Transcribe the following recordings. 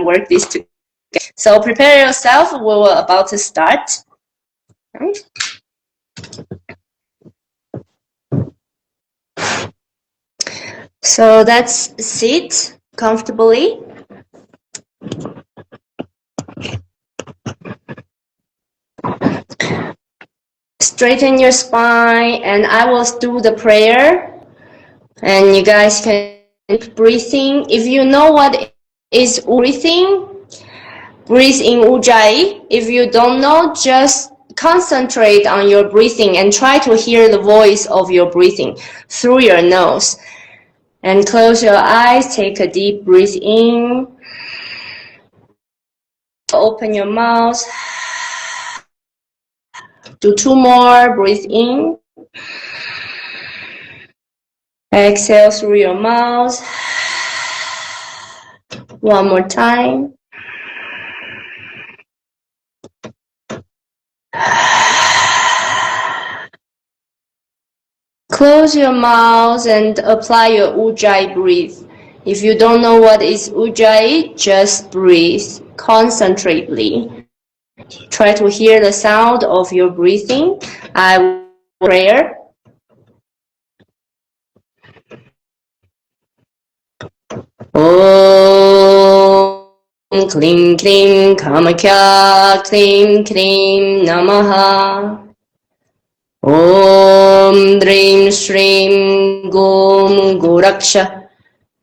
work this together. So prepare yourself. We're about to start. Right. So that's sit comfortably. Straighten your spine, and I will do the prayer, and you guys can keep breathing. If you know what is breathing, breathe in Ujjayi. If you don't know, just concentrate on your breathing and try to hear the voice of your breathing through your nose. And close your eyes, take a deep breath in. Open your mouth. Do 2 more, breathe in. Exhale through your mouth. 1 more time. Close your mouth and apply your Ujjayi breath. If you don't know what is Ujjayi, just breathe concentrately. Try to hear the sound of your breathing. I will pray. Om Klim Klim Kamakya Klim Klim Namaha. Om Dream Shrim Gom Goraksha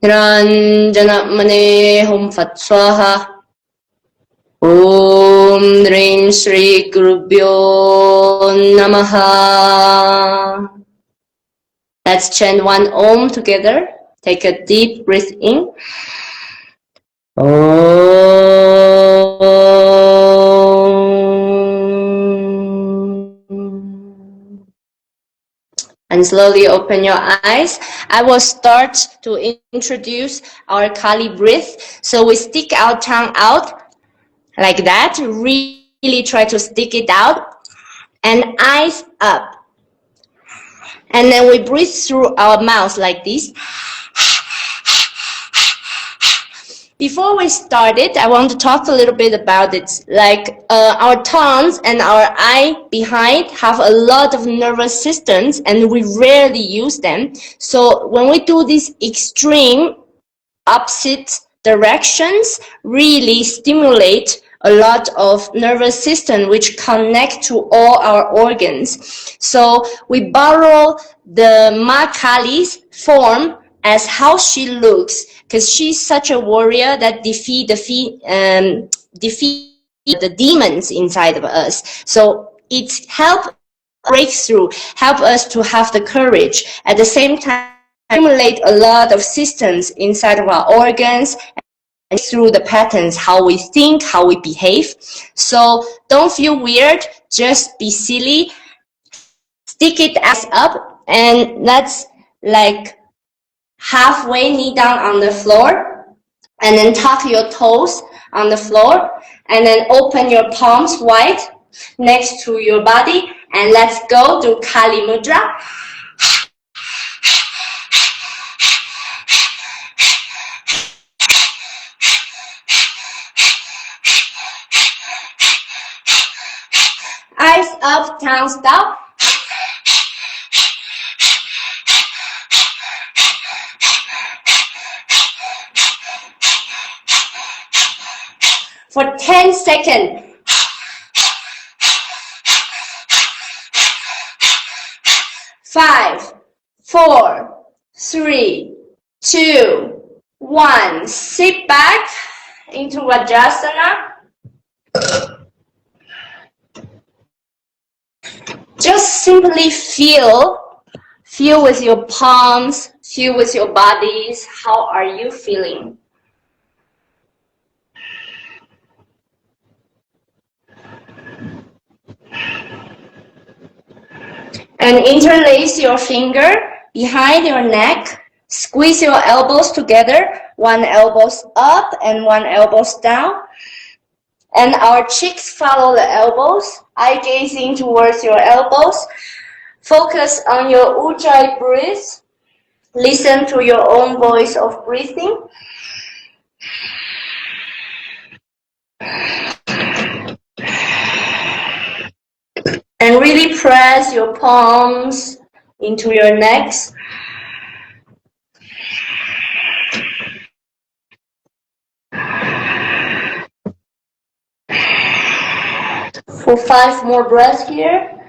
Ranjana Mane Hum Fat Swaha. Om Dream Shri Gurubhyo Namaha. Let's chant 1 Om together. Take a deep breath in. Om. And slowly open your eyes. I will start to introduce our Kali breath. So we stick our tongue out. Like that, really try to stick it out, and eyes up. And then we breathe through our mouth like this. Before we started, I want to talk a little bit about it. Like our tongues and our eye behind have a lot of nervous systems, and we rarely use them. So when we do these extreme opposite directions, really stimulate a lot of nervous system which connect to all our organs. So we borrow the Ma Kali's form as how she looks, because she's such a warrior that defeat the demons inside of us. So it helps breakthrough, help us to have the courage. At the same time, stimulate a lot of systems inside of our organs and through the patterns, how we think, how we behave. So don't feel weird, just be silly. Stick it ass up, and let's like halfway knee down on the floor, and then tuck your toes on the floor, and then open your palms wide next to your body, and let's go to Kali Mudra. Eyes up, tongue down. For 10 seconds. 5, 4, 3, 2, 1. Sit back into Vajrasana. Just simply feel with your palms, feel with your bodies. How are you feeling? And interlace your finger behind your neck. Squeeze your elbows together. One elbow's up and one elbow's down. And our cheeks follow the elbows. Eye gazing towards your elbows. Focus on your Ujjayi breath. Listen to your own voice of breathing. And really press your palms into your necks. For 5 more breaths here.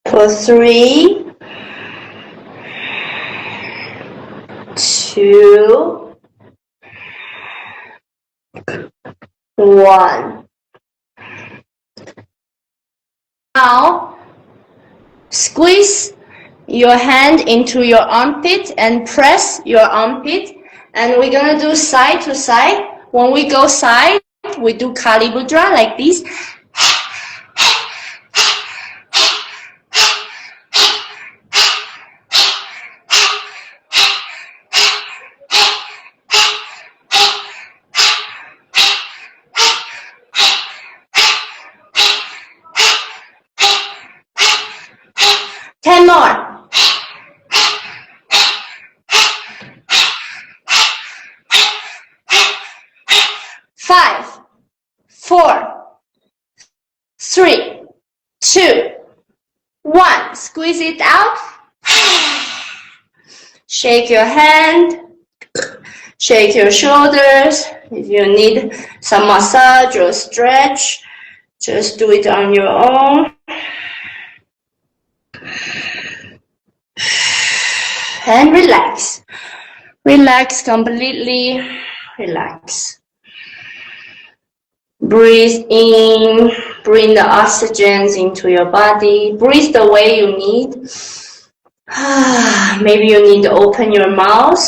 For 3, 2, 1. Now, squeeze your hand into your armpit and press your armpit. And we're gonna do side to side. When we go side, we do Kali Mudra like this. More. 5, 4, 3, 2, 1. Squeeze it out. Shake your hand. Shake your shoulders. If you need some massage or stretch, just do it on your own. And relax. Relax completely. Relax. Breathe in. Bring the oxygen into your body. Breathe the way you need. Maybe you need to open your mouth.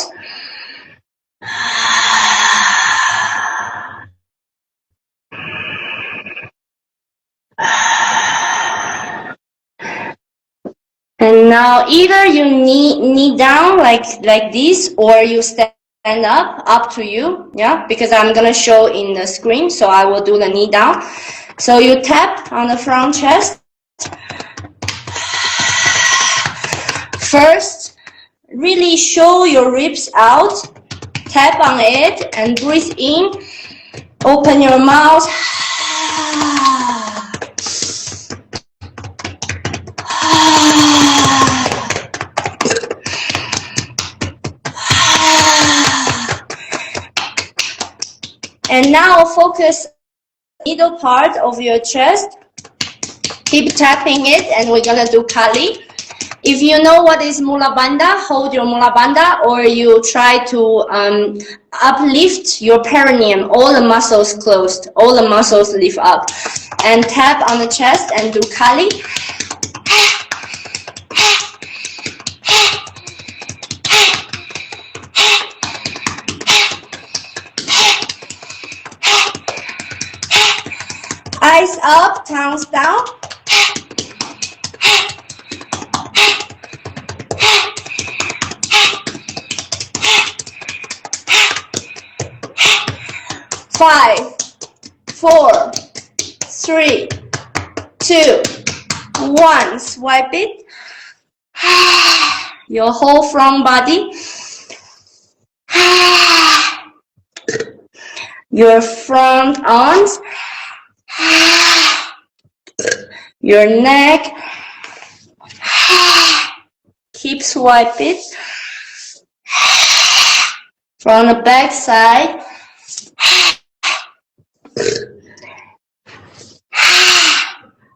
And now either you knee down like this, or you stand up to you, yeah, because I'm gonna show in the screen, so I will do the knee down. So you tap on the front chest. First, really show your ribs out, tap on it and breathe in, open your mouth. And now focus middle part of your chest. Keep tapping it, and we're gonna do Kali. If you know what is Mula Bandha, hold your Mula Bandha, or you try to uplift your perineum. All the muscles closed, all the muscles lift up. And tap on the chest and do Kali. Eyes up, tongues down. Five, 4, 3, 2, 1. Swipe it. Your whole front body. Your front arms. Your neck. Keep swipe it. From the back side.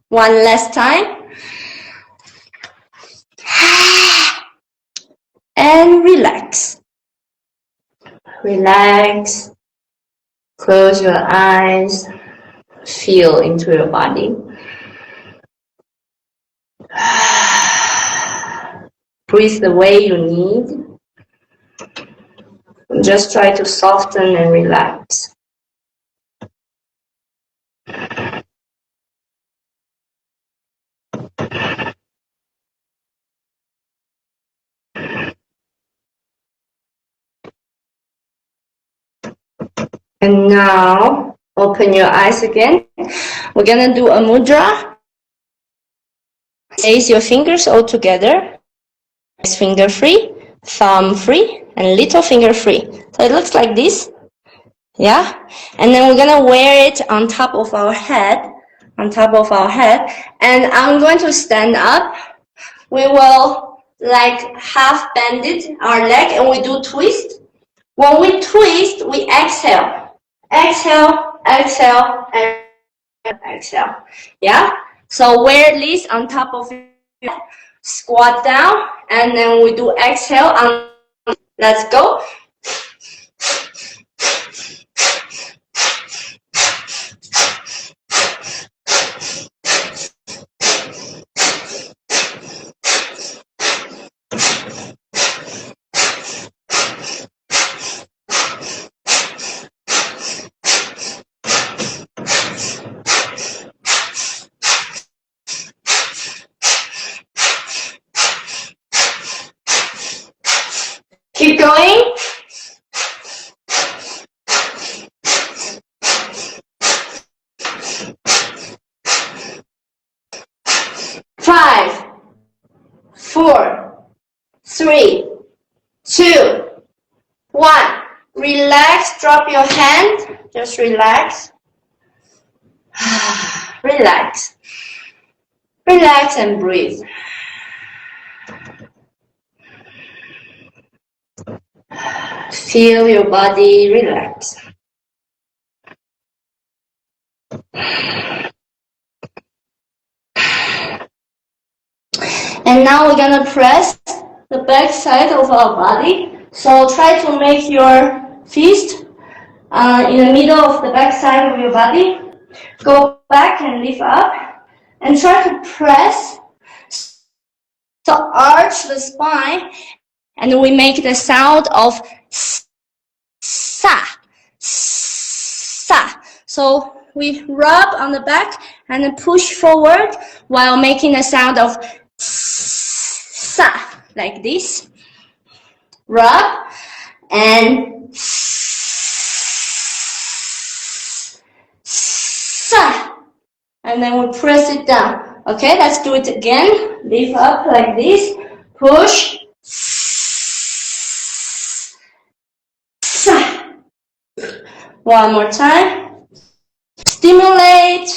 One last time. And relax. Relax. Close your eyes. Feel into your body. Breathe the way you need. Just try to soften and relax. And now, open your eyes again. We're gonna do a mudra. Place your fingers all together. Finger free, thumb free, and little finger free. So it looks like this. Yeah, and then we're gonna wear it on top of our head, and I'm going to stand up. We will like half bend it, our leg, and we do twist. When we twist, we exhale, exhale, exhale, exhale. Yeah, so wear this on top of your head, squat down, and then we do exhale. Let's go. Keep going. Five, 4, 3, 2, 1. Relax, drop your hand. Just relax. Relax. Relax and breathe. Feel your body relax. And now we're gonna press the back side of our body. So try to make your fist in the middle of the back side of your body. Go back and lift up. And try to press. So arch the spine. And we make the sound of sa, sa. So we rub on the back and then push forward while making the sound of sa, like this. Rub and sa. And then we press it down. Okay, let's do it again. Lift up like this. Push. One more time. Stimulate.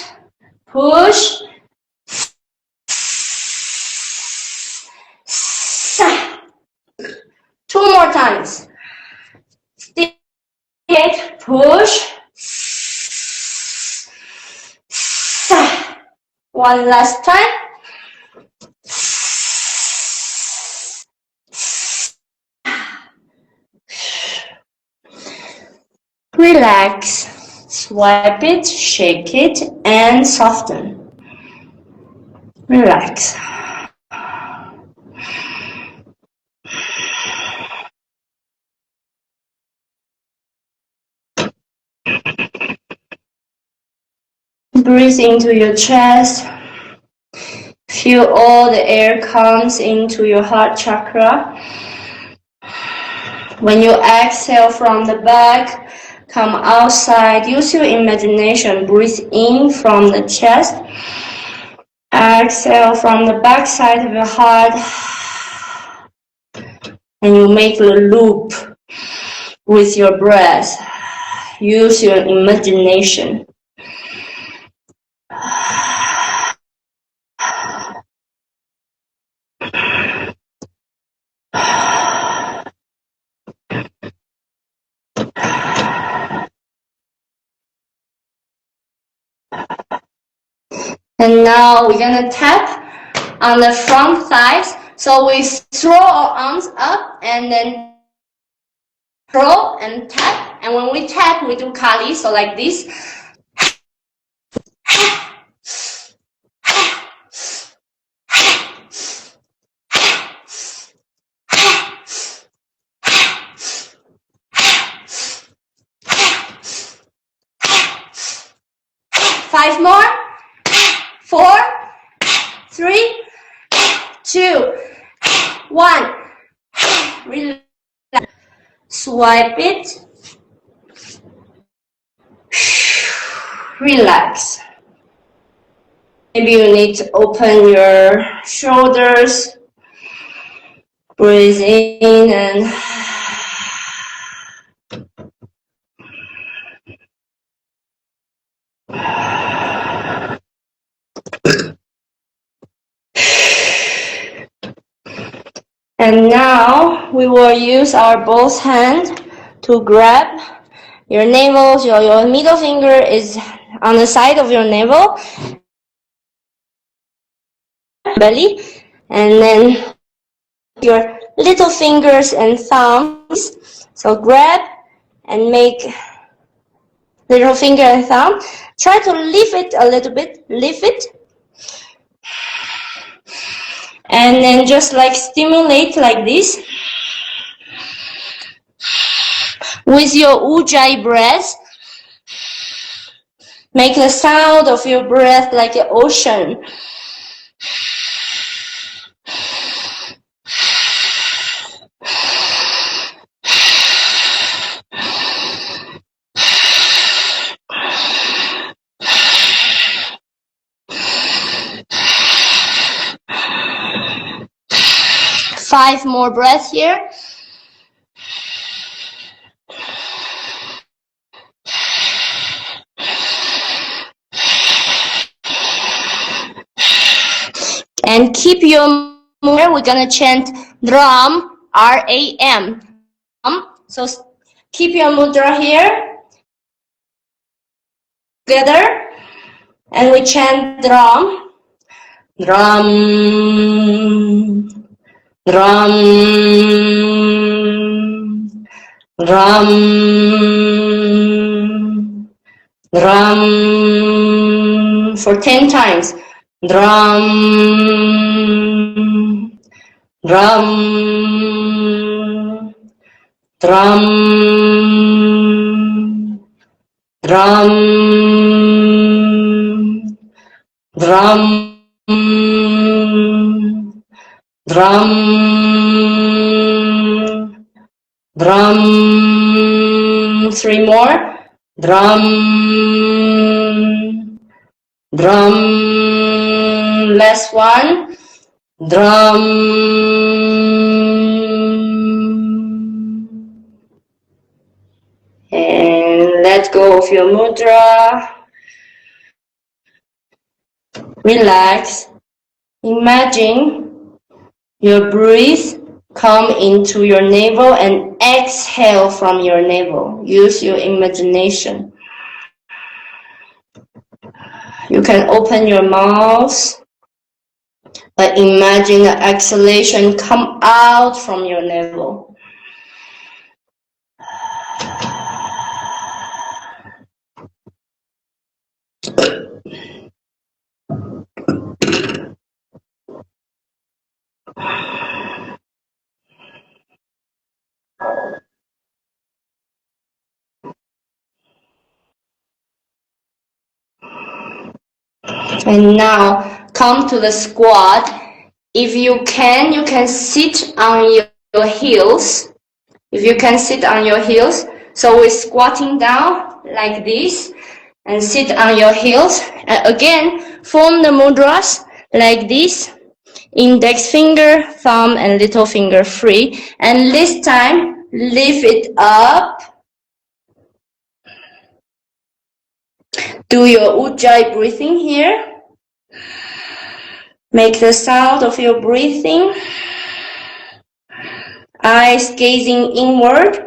Push. Two more times. Stimulate. Push. One last time. Relax. Swipe it, shake it, and soften. Relax. Breathe into your chest. Feel all the air comes into your heart chakra. When you exhale from the back, come outside. Use your imagination. Breathe in from the chest. Exhale from the back side of your heart. And you make a loop with your breath. Use your imagination. And now we're gonna tap on the front thighs. So we throw our arms up and then throw and tap. And when we tap, we do Kali, so like this. Five more. 4, 3, 2, 1. Relax. Swipe it. Relax. Maybe you need to open your shoulders. Breathe in and And now we will use our both hands to grab your navel. Your middle finger is on the side of your navel, belly, and then your little fingers and thumbs. So grab and make little finger and thumb. Try to lift it a little bit, lift it. And then just like stimulate like this. With your ujjayi breath, make the sound of your breath like an ocean. Five more breaths here. And keep your mudra. We're gonna chant Ram, R-A-M. So keep your mudra here together, and we chant Ram, Ram, Ram, Ram, Ram, for 10 times. Drum, drum, drum, drum, drum, drum, drum. 3 more. Drum, drum. Last one. Drum. And let go of your mudra. Relax. Imagine your breath come into your navel and exhale from your navel. Use your imagination. You can open your mouth, but imagine the exhalation come out from your navel. And now come to the squat. If you can sit on your heels. If you can sit on your heels. So we're squatting down like this and sit on your heels. And again, form the mudras like this. Index finger, thumb, and little finger free. And this time, lift it up. Do your ujjayi breathing here. Make the sound of your breathing. Eyes gazing inward.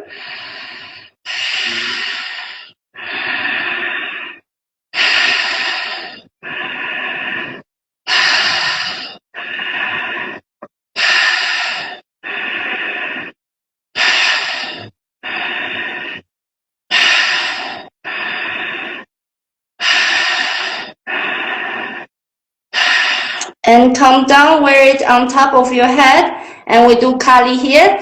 And come down, wear it on top of your head. And we do Kali here.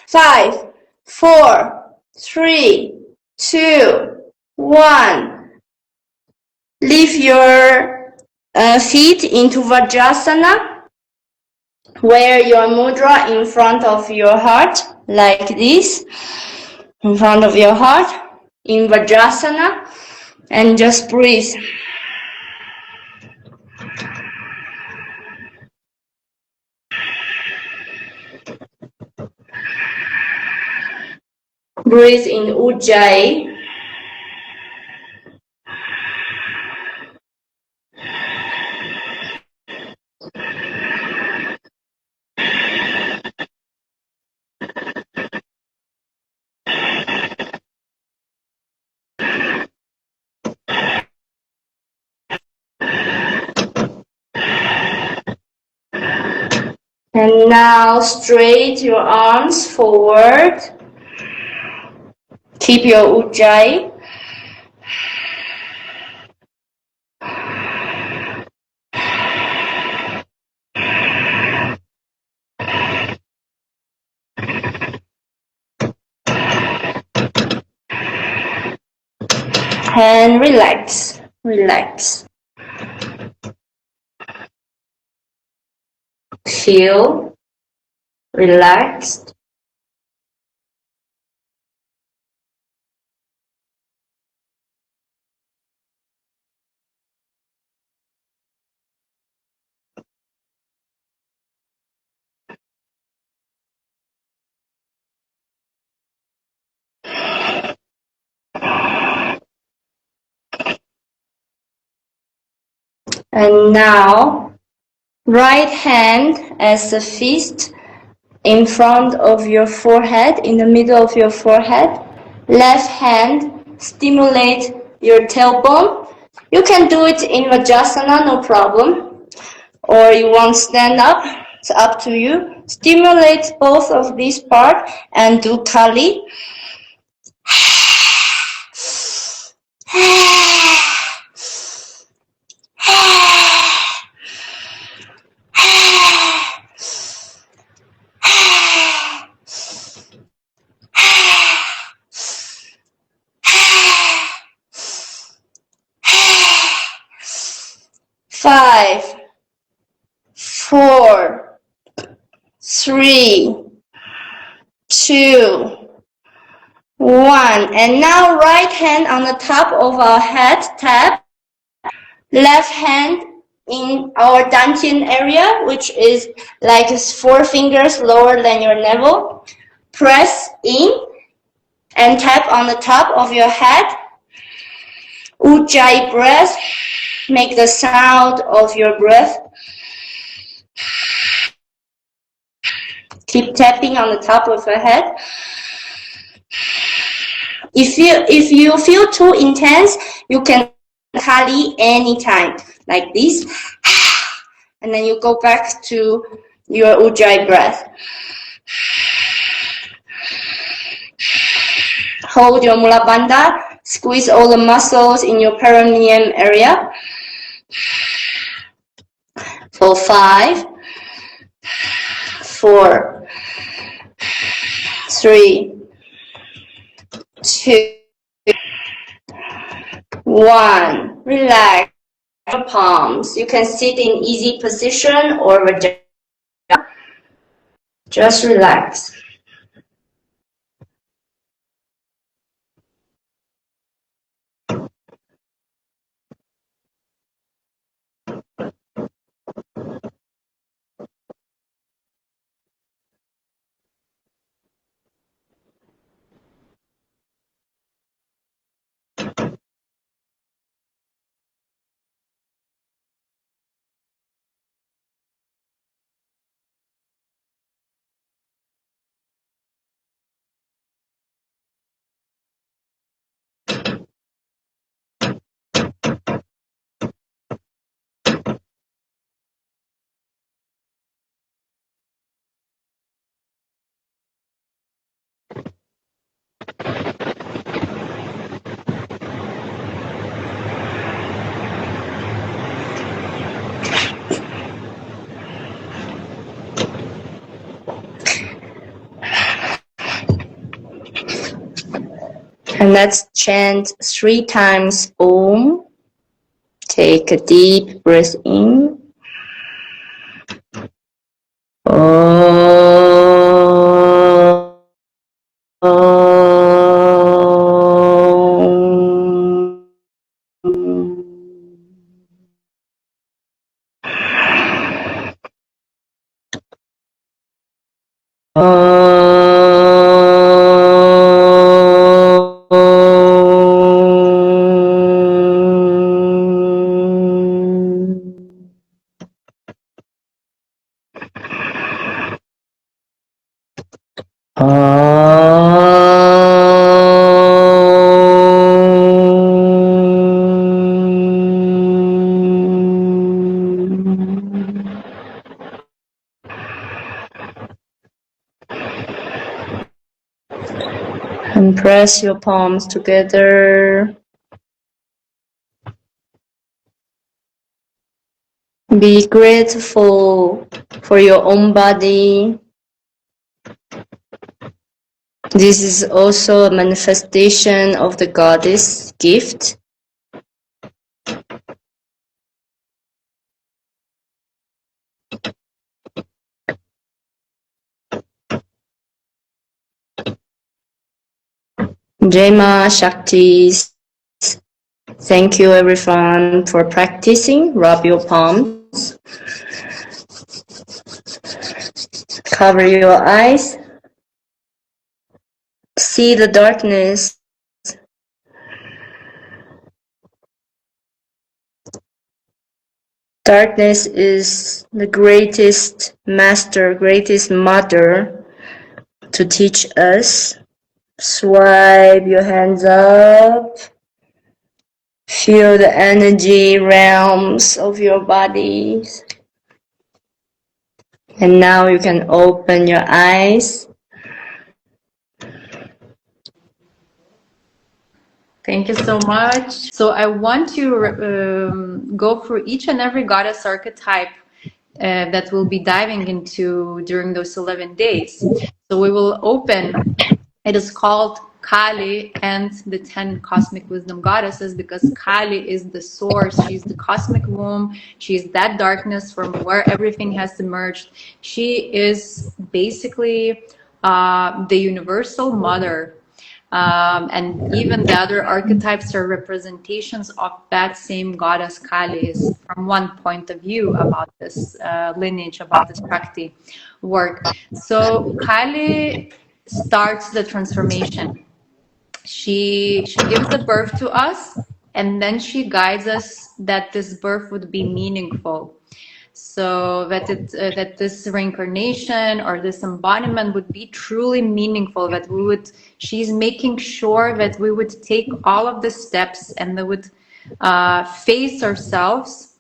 Five, 4, 3, 2, 1. Lift your feet into Vajrasana. Wear your mudra in front of your heart, like this, in front of your heart, in Vajrasana, and just breathe. Breathe in Ujjayi. And now straight your arms forward. Keep your Ujjayi. And relax, relax. Feel relaxed. And now, right hand as a fist in front of your forehead, in the middle of your forehead. Left hand stimulate your tailbone. You can do it in Vajrasana, no problem. Or you want stand up, it's up to you. Stimulate both of these parts and do Kali. Five, 4, 3, 2, 1. And now right hand on the top of our head, tap. Left hand in our dantian area, which is like 4 fingers lower than your navel. Press in and tap on the top of your head. Ujjayi breath. Make the sound of your breath. Keep tapping on the top of your head. If you feel too intense, you can Kali anytime, like this. And then you go back to your Ujjayi breath. Hold your Mula Bandha. Squeeze all the muscles in your perineum area. For 5, 4, 3, 2, 1. Relax your palms. You can sit in easy position or just relax. And let's chant 3 times Om. Take a deep breath in. And press your palms together. Be grateful for your own body. This is also a manifestation of the goddess gift. Jai Ma Shaktis. Thank you everyone for practicing. Rub your palms. Cover your eyes. See the darkness. Darkness is the greatest master, greatest mother to teach us. Swipe your hands up. Feel the energy realms of your bodies. And now you can open your eyes. Thank you so much. So I want to go through each and every goddess archetype that we'll be diving into during those 11 days. So we will open, it is called Kali and the 10 cosmic wisdom goddesses, because Kali is the source. She's the cosmic womb. She's that darkness from where everything has emerged. She is basically the universal mother. And even the other archetypes are representations of that same goddess Kali, is from one point of view about this lineage, about this Shakti work. So Kali starts the transformation. She gives the birth to us, and then she guides us that this birth would be meaningful. So that that this reincarnation or this embodiment would be truly meaningful, that we would, she's making sure that we would take all of the steps and that would face ourselves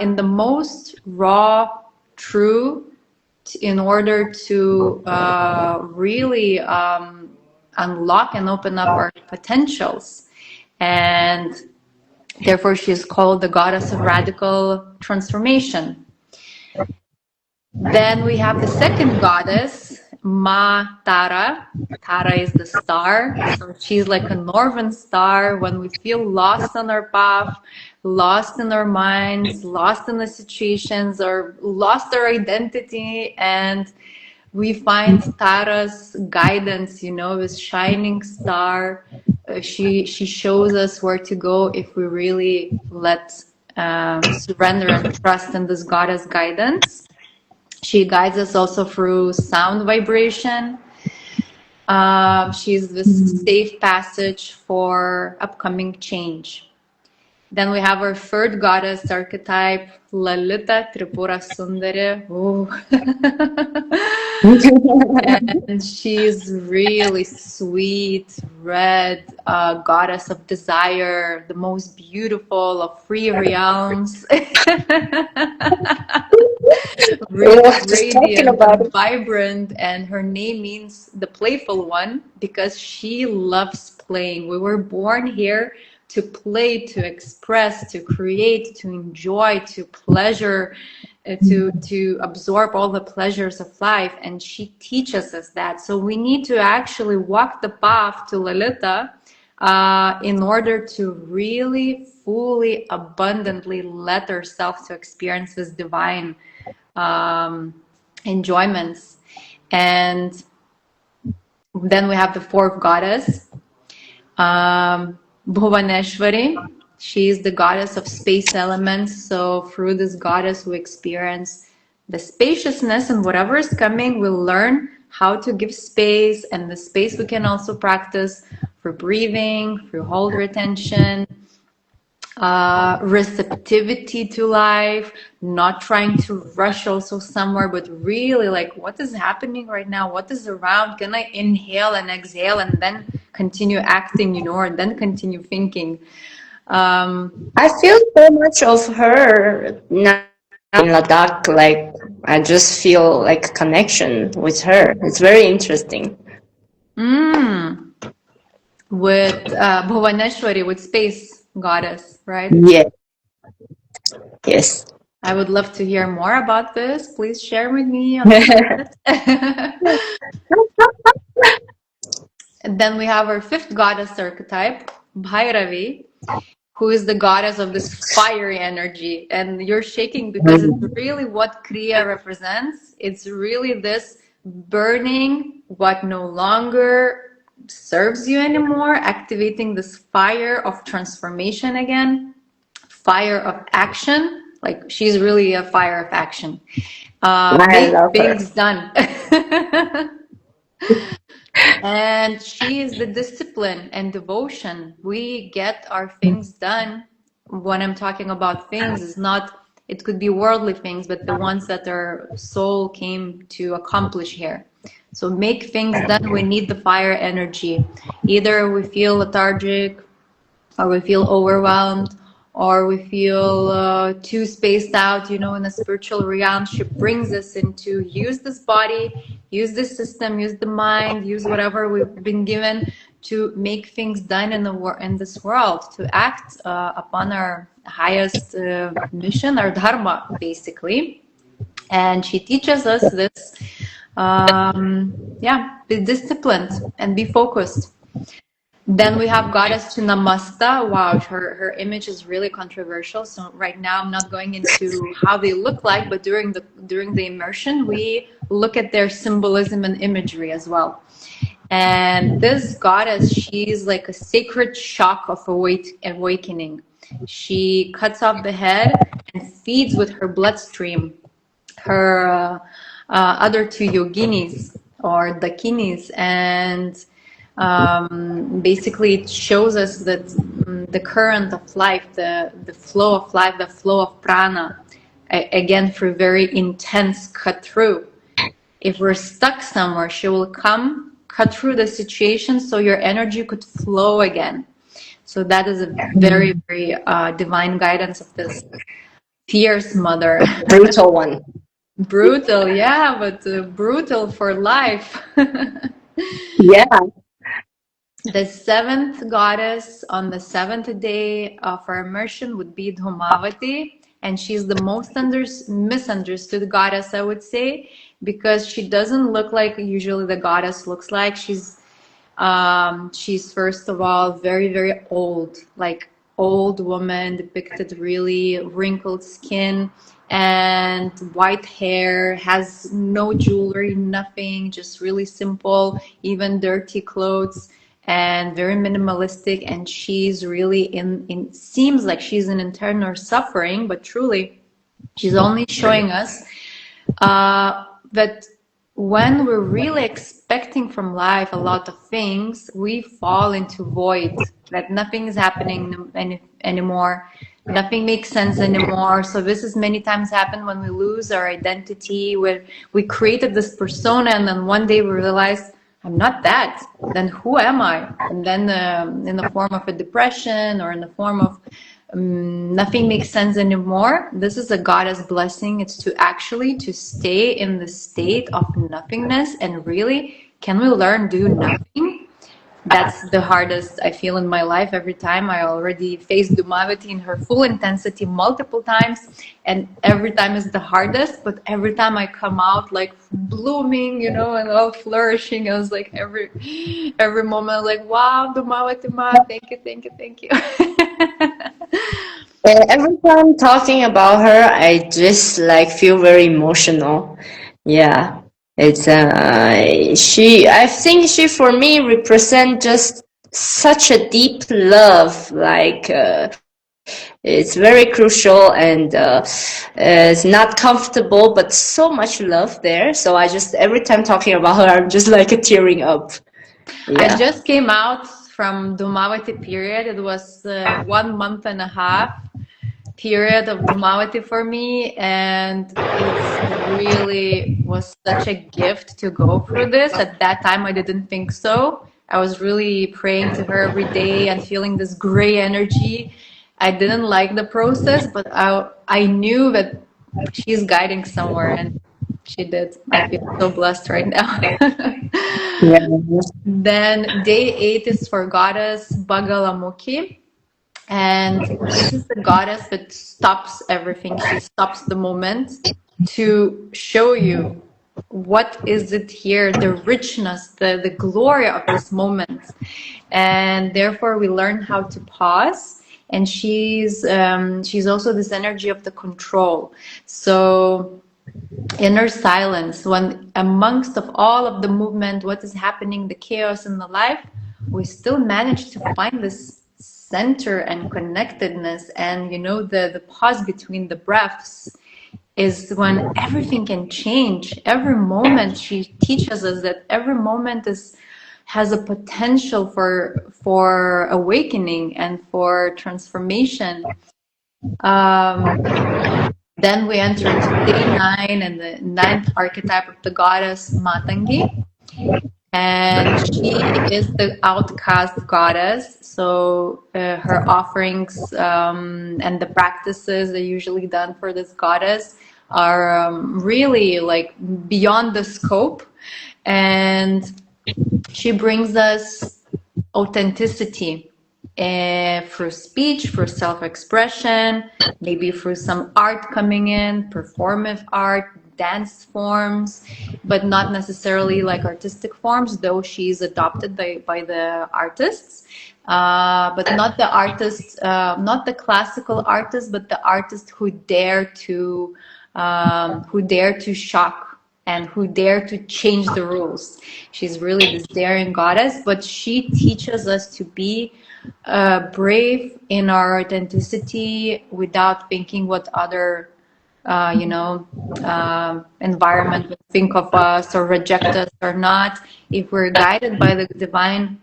in the most raw, true, in order to really unlock and open up our potentials. And therefore, she is called the goddess of radical transformation. Then we have the second goddess, Ma Tara. Tara is the star. So she's like a northern star. When we feel lost on our path, lost in our minds, lost in the situations, or lost our identity, and we find Tara's guidance, you know, this shining star. She shows us where to go if we really let surrender and trust in this goddess guidance. She guides us also through sound vibration. She's this safe passage for upcoming change. Then we have our third goddess archetype, Lalita, Tripura, Sundari. And she's really sweet, red goddess of desire, the most beautiful of three realms. Really radiant and vibrant, and her name means the playful one because she loves playing. We were born here to play, to express, to create, to enjoy, to pleasure, to absorb all the pleasures of life, and she teaches us that. So we need to actually walk the path to Lalita in order to really fully, abundantly let ourselves to experience this divine enjoyments. And then we have the fourth goddess, Bhuvaneshwari. She is the goddess of space elements. So through this goddess, we experience the spaciousness, and whatever is coming, we'll learn how to give space. And the space we can also practice for breathing, through hold retention, receptivity to life, not trying to rush also somewhere, but really like, what is happening right now? What is around? Can I inhale and exhale and then continue acting, you know, or then continue thinking? I feel so much of her now in Ladakh. Like, I just feel like a connection with her. It's very interesting. With Bhuvaneshwari, with space goddess, right? Yes. Yes. I would love to hear more about this. Please share with me. And then we have our fifth goddess archetype, Bhairavi, who is the goddess of this fiery energy. And you're shaking because it's really what Kriya represents. It's really this burning what no longer serves you anymore, activating this fire of transformation again, fire of action. Like, she's really a fire of action. Make things done. And she is the discipline and devotion. We get our things done. When I'm talking about things, it's not, it could be worldly things, but the ones that our soul came to accomplish here. So make things done. We need the fire energy. Either we feel lethargic, or we feel overwhelmed, or we feel too spaced out, you know, in a spiritual realm. She brings us into use this body, use this system, use the mind, use whatever we've been given to make things done in this world, to act upon our highest mission, our dharma, basically. And she teaches us this, be disciplined and be focused. Then we have goddess Chinnamasta. Wow, her image is really controversial. So right now I'm not going into how they look like, but during the immersion we look at their symbolism and imagery as well. And this goddess, she's like a sacred shock of awakening. She cuts off the head and feeds with her bloodstream her other two yoginis or dakinis, and basically it shows us that the current of life, the flow of life, the flow of prana, again through very intense cut through. If we're stuck somewhere, she will come cut through the situation so your energy could flow again. So that is a very, very divine guidance of this fierce mother. Brutal one. Brutal, yeah, but brutal for life. Yeah. The seventh goddess on the seventh day of our immersion would be Dhumavati, and she's the most misunderstood goddess, I would say, because she doesn't look like usually the goddess looks like. She's first of all very, very old, like old woman, depicted really wrinkled skin and white hair, has no jewelry, nothing, just really simple, even dirty clothes, and very minimalistic. And she's really in seems like she's in internal suffering, but truly she's only showing us that when we're really expecting from life a lot of things, we fall into void, that nothing is happening anymore, nothing makes sense anymore. So this is many times happened when we lose our identity, where we created this persona and then one day we realize, I'm not that, then who am I? And then in the form of a depression or in the form of nothing makes sense anymore. This is a goddess blessing. It's to stay in the state of nothingness. And really, can we learn do nothing? That's the hardest I feel in my life. Every time I already faced Dhumavati in her full intensity multiple times, and every time is the hardest, but every time I come out like blooming, you know, and all flourishing. I was like every moment like, wow, Dhumavati ma, thank you. Every time talking about her, I just like feel very emotional Yeah, it's I think she for me represent just such a deep love, like it's very crucial, and it's not comfortable, but so much love there. So I just, every time talking about her, I'm just like tearing up. I Yeah. just came out from Dhumavati period. It was 1 month and a half period of Dhumavati for me, and it's really was such a gift to go through this. At that time, I didn't think so. I was really praying to her every day and feeling this gray energy. I didn't like the process, but I knew that she's guiding somewhere, and she did. I feel so blessed right now. Yeah. Then day 8 is for goddess Bagalamukhi. And this is the goddess that stops everything. She stops the moment to show you what is it here, the richness, the glory of this moment. And therefore we learn how to pause. And she's also this energy of the control. So inner silence, when amongst of all of the movement, what is happening, the chaos in the life, we still manage to find this center and connectedness. And the pause between the breaths is when everything can change. Every moment, she teaches us that every moment has a potential for awakening and for transformation. Then we enter into day 9 and the 9th archetype of the goddess Matangi. And she is the outcast goddess. So her offerings and the practices that are usually done for this goddess are really like beyond the scope. And she brings us authenticity through speech, through self-expression, maybe through some art coming in, performative art, dance forms, but not necessarily like artistic forms, though she's adopted by the artists. But not the artists, not the classical artists, but the artists who dare to shock and who dare to change the rules. She's really this daring goddess, but she teaches us to be brave in our authenticity without thinking what other environment would think of us or reject us or not. If we're guided by the divine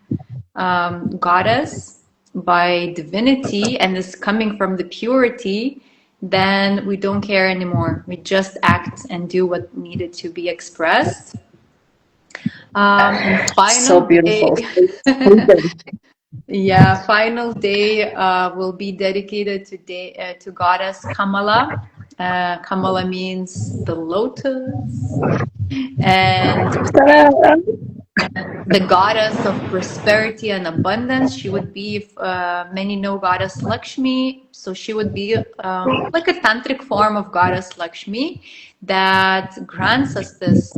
goddess, by divinity, and is coming from the purity, then we don't care anymore. We just act and do what needed to be expressed. And final So beautiful. day, yeah, final day will be dedicated to goddess Kamala. Kamala means the lotus, and the goddess of prosperity and abundance. She would be, if many know goddess Lakshmi, so she would be like a tantric form of goddess Lakshmi that grants us this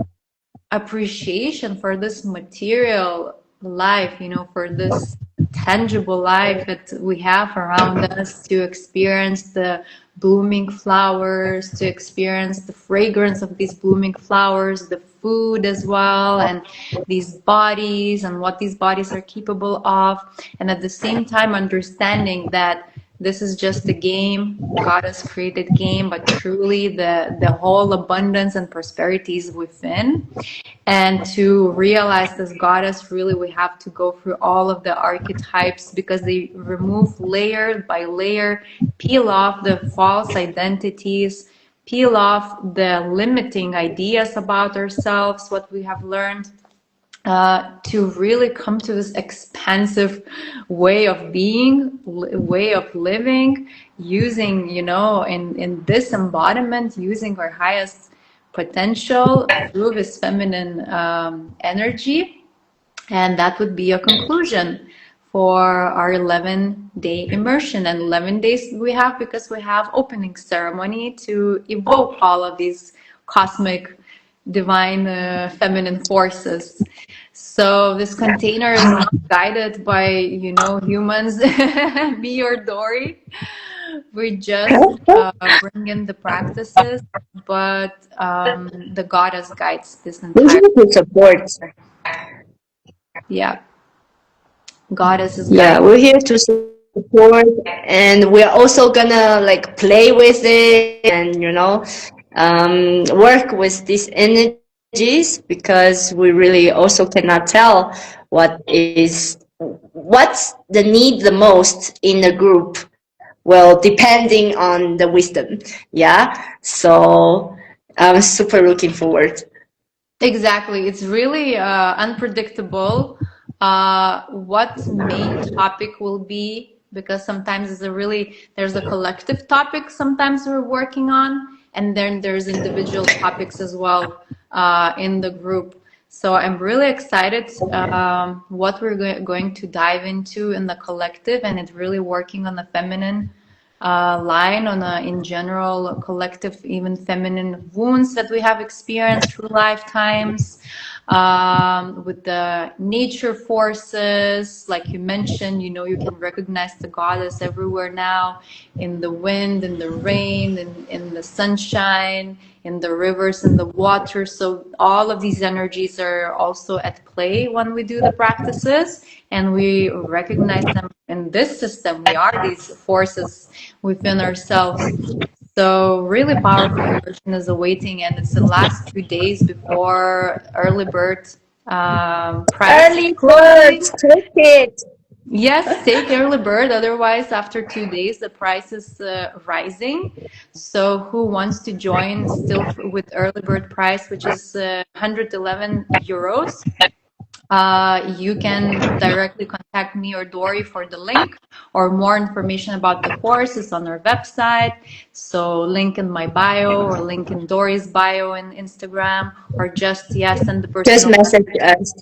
appreciation for this material life, for this tangible life that we have around us, to experience the blooming flowers, to experience the fragrance of these blooming flowers, the food as well, and these bodies and what these bodies are capable of. And at the same time, understanding that this is just a game, God has created game, but truly the whole abundance and prosperity is within. And to realize this goddess, really we have to go through all of the archetypes, because they remove layer by layer, peel off the false identities, peel off the limiting ideas about ourselves, what we have learned, to really come to this expansive way of being, way of living, using, in this embodiment, using our highest potential through this feminine energy. And that would be a conclusion for our 11-day immersion. And 11 days we have because we have opening ceremony to evoke all of these cosmic divine feminine forces. So this container is not guided by humans. Be your Dory. We just bring in the practices, but the goddess guides this We're entire. here to support. Yeah, goddess is Yeah, guiding. we're here to support, and we're also gonna like play with it and work with these energies, because we really also cannot tell what's the need the most in the group. Well, depending on the wisdom. Yeah. So I'm super looking forward. Exactly. It's really unpredictable what main topic will be, because sometimes there's a collective topic sometimes we're working on, and then there's individual topics as well in the group. So I'm really excited what we're going to dive into in the collective, and it's really working on the feminine line on in general collective, even feminine wounds that we have experienced through lifetimes, with the nature forces, like you mentioned. You can recognize the goddess everywhere now, in the wind, in the rain, in the sunshine, in the rivers, in the water. So all of these energies are also at play when we do the practices, and we recognize them in this system. We are these forces within ourselves. So really powerful immersion is awaiting, and it's the last 2 days before early bird price Early closing. birds, take it. Yes, take early bird. Otherwise, after 2 days, the price is rising. So, who wants to join still with early bird price, which is 111 euros? You can directly contact me or Dory for the link, or more information about the course is on our website. So, link in my bio, or link in Dory's bio in Instagram, or just send the Just personal message message. us.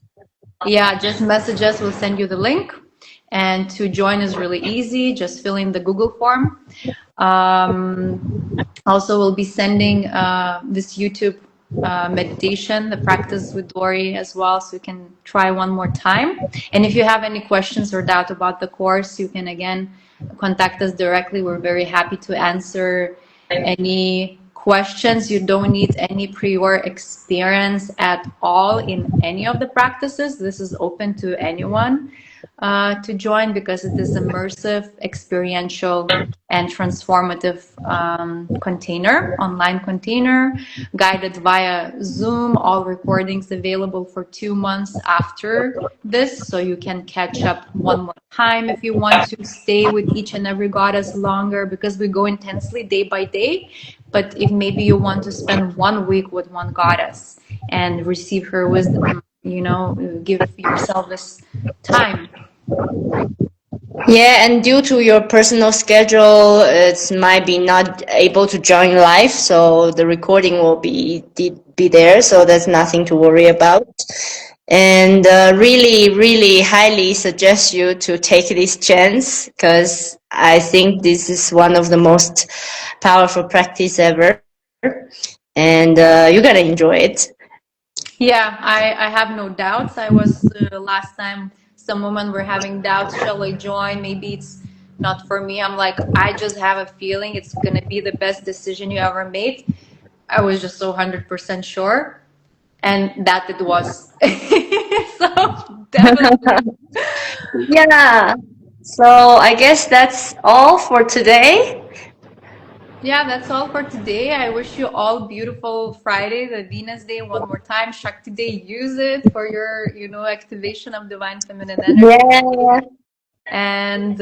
Yeah, just message us. We'll send you the link. And to join is really easy. Just fill in the Google form. Um, Also, we'll be sending this YouTube meditation, the practice with Dory as well, so you can try one more time. And if you have any questions or doubt about the course, you can again contact us directly. We're very happy to answer any questions. You don't need any prior experience at all in any of the practices. This is open to anyone to join, because it is immersive, experiential, and transformative container, online container, guided via Zoom. All recordings available for 2 months after this, so you can catch up one more time if you want to stay with each and every goddess longer, because we go intensely day by day. But if maybe you want to spend 1 week with one goddess and receive her wisdom, give yourself this time. Yeah, and due to your personal schedule, it's might be not able to join live, so the recording will be there, so there's nothing to worry about. And really, really highly suggest you to take this chance, because I think this is one of the most powerful practice ever, and you're gonna enjoy it. Yeah, I have no doubts. I was last time some women were having doubts. Shall I join? Maybe it's not for me. I'm like, I just have a feeling it's gonna be the best decision you ever made. I was just so 100% sure, and that it was. So definitely. Yeah. So I guess that's all for today. Yeah, that's all for today. I wish you all beautiful Friday, the Venus Day, one more time. Shakti Day, use it for your, activation of divine feminine energy. Yeah. And